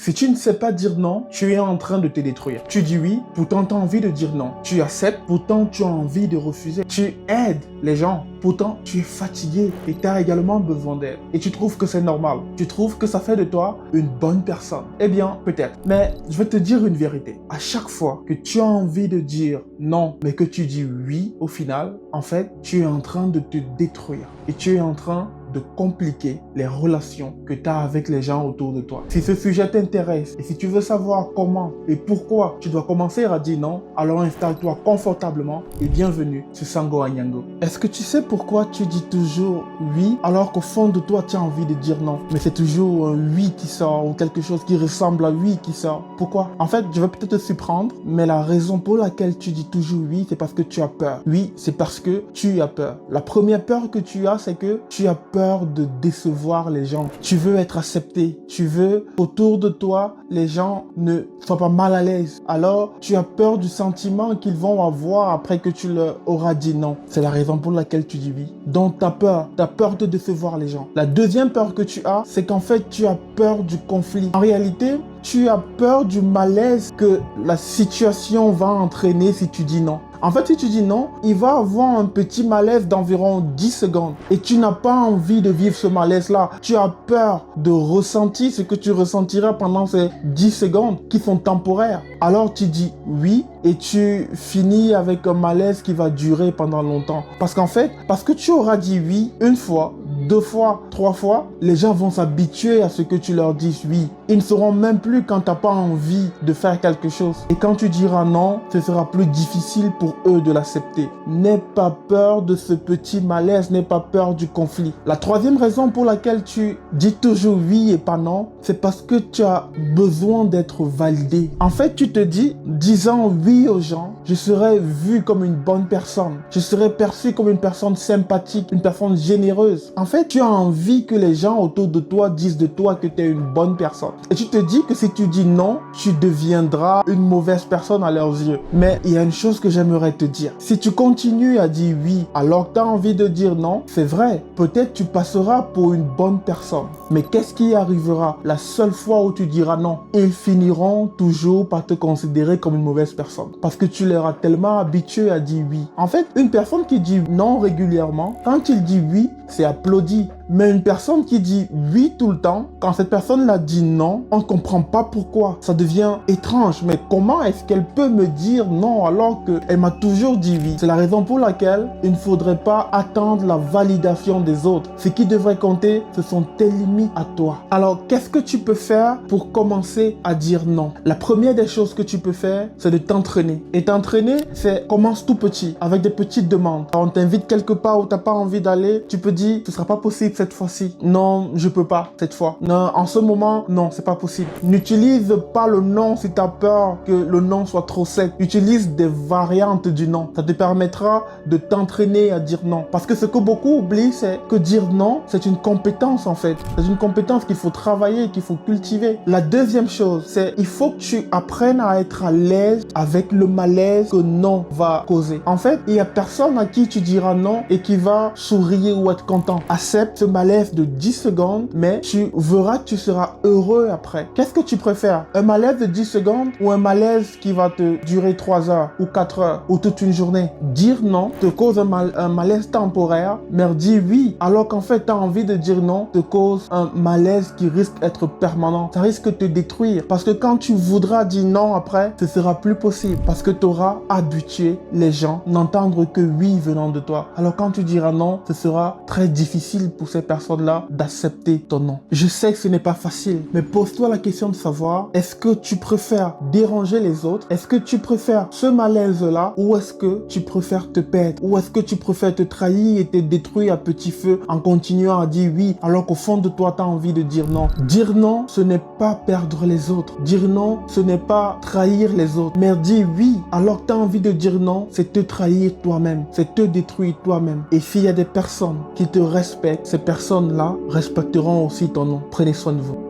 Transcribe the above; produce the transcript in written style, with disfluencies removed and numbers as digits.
Si tu ne sais pas dire non, tu es en train de te détruire. Tu dis oui, pourtant tu as envie de dire non. Tu acceptes, pourtant tu as envie de refuser. Tu aides les gens, pourtant tu es fatigué et tu as également besoin d'aide. Et tu trouves que c'est normal. Tu trouves que ça fait de toi une bonne personne. Eh bien, peut-être. Mais je vais te dire une vérité. À chaque fois que tu as envie de dire non, mais que tu dis oui, au final, en fait, tu es en train de te détruire. Et tu es en train de compliquer les relations que tu as avec les gens autour de toi. Si ce sujet t'intéresse et si tu veux savoir comment et pourquoi tu dois commencer à dire non, alors installe-toi confortablement et bienvenue sur Sango Anyango. Est-ce que tu sais pourquoi tu dis toujours oui alors qu'au fond de toi tu as envie de dire non, mais c'est toujours un oui qui sort ou quelque chose qui ressemble à oui qui sort? Pourquoi? En fait, je vais peut-être te surprendre, mais la raison pour laquelle tu dis toujours oui, c'est parce que tu as peur. Oui, c'est parce que tu as peur. La première peur que tu as, c'est que tu as peur de décevoir les gens. Tu veux être accepté. Tu veux autour de toi, les gens ne soient pas mal à l'aise. Alors, tu as peur du sentiment qu'ils vont avoir après que tu leur auras dit non. C'est la raison pour laquelle tu dis oui. Donc, tu as peur. Tu as peur de décevoir les gens. La deuxième peur que tu as, c'est qu'en fait, tu as peur du conflit. En réalité, tu as peur du malaise que la situation va entraîner si tu dis non. En fait, si tu dis non, il va avoir un petit malaise d'environ 10 secondes. Et tu n'as pas envie de vivre ce malaise-là. Tu as peur de ressentir ce que tu ressentiras pendant ces 10 secondes qui sont temporaires. Alors tu dis oui et tu finis avec un malaise qui va durer pendant longtemps. Parce qu'en fait, parce que tu auras dit oui une fois, 2 fois, 3 fois, les gens vont s'habituer à ce que tu leur dises oui. Ils ne sauront même plus quand tu n'as pas envie de faire quelque chose. Et quand tu diras non, ce sera plus difficile pour eux de l'accepter. N'aie pas peur de ce petit malaise, n'aie pas peur du conflit. La troisième raison pour laquelle tu dis toujours oui et pas non, c'est parce que tu as besoin d'être validé. En fait, tu te dis, disant oui aux gens, je serai vu comme une bonne personne. Je serai perçu comme une personne sympathique, une personne généreuse. En fait, tu as envie que les gens autour de toi disent de toi que tu es une bonne personne. Et tu te dis que si tu dis non, tu deviendras une mauvaise personne à leurs yeux. Mais il y a une chose que j'aimerais te dire. Si tu continues à dire oui alors que tu as envie de dire non, c'est vrai, peut-être tu passeras pour une bonne personne. Mais qu'est-ce qui arrivera la seule fois où tu diras non? Ils finiront toujours par te considérer comme une mauvaise personne. Parce que tu leur as tellement habitué à dire oui. En fait, une personne qui dit non régulièrement, quand il dit oui, c'est applaudi. Mais une personne qui dit oui tout le temps, quand cette personne-là dit non, on ne comprend pas pourquoi. Ça devient étrange. Mais comment est-ce qu'elle peut me dire non alors qu'elle m'a toujours dit oui? C'est la raison pour laquelle il ne faudrait pas attendre la validation des autres. Ce qui devrait compter, ce sont tes limites à toi. Alors, qu'est-ce que tu peux faire pour commencer à dire non? La première des choses que tu peux faire, c'est de t'entraîner. Et t'entraîner, c'est commence tout petit, avec des petites demandes. Alors, on t'invite quelque part où tu n'as pas envie d'aller, tu peux dire, ce ne sera pas possible cette fois-ci. Non, je peux pas cette fois. Non, en ce moment, non, c'est pas possible. N'utilise pas le non si tu as peur que le non soit trop sec. Utilise des variantes du non. Ça te permettra de t'entraîner à dire non. Parce que ce que beaucoup oublient, c'est que dire non, c'est une compétence en fait. C'est une compétence qu'il faut travailler, qu'il faut cultiver. La deuxième chose, c'est il faut que tu apprennes à être à l'aise avec le malaise que non va causer. En fait, il y a personne à qui tu diras non et qui va sourire ou être content. Accepte ce malaise de 10 secondes, mais tu verras que tu seras heureux après. Qu'est-ce que tu préfères? Un malaise de 10 secondes ou un malaise qui va te durer 3 heures ou 4 heures ou toute une journée? Dire non te cause un malaise temporaire, mais dire oui alors qu'en fait tu as envie de dire non te cause un malaise qui risque d'être permanent. Ça risque de te détruire parce que quand tu voudras dire non après, ce sera plus possible parce que tu auras habitué les gens n'entendre que oui venant de toi. Alors quand tu diras non, ce sera très difficile pour ces personnes-là d'accepter ton non. Je sais que ce n'est pas facile, mais pose-toi la question de savoir, est-ce que tu préfères déranger les autres? Est-ce que tu préfères ce malaise-là ou est-ce que tu préfères te perdre? Ou est-ce que tu préfères te trahir et te détruire à petit feu en continuant à dire oui alors qu'au fond de toi, tu as envie de dire non? Dire non, ce n'est pas perdre les autres. Dire non, ce n'est pas trahir les autres. Mais dire oui alors que tu as envie de dire non, c'est te trahir toi-même. C'est te détruire toi-même. Et s'il y a des personnes qui te respectent, ces personnes-là respecteront aussi ton nom. Prenez soin de vous.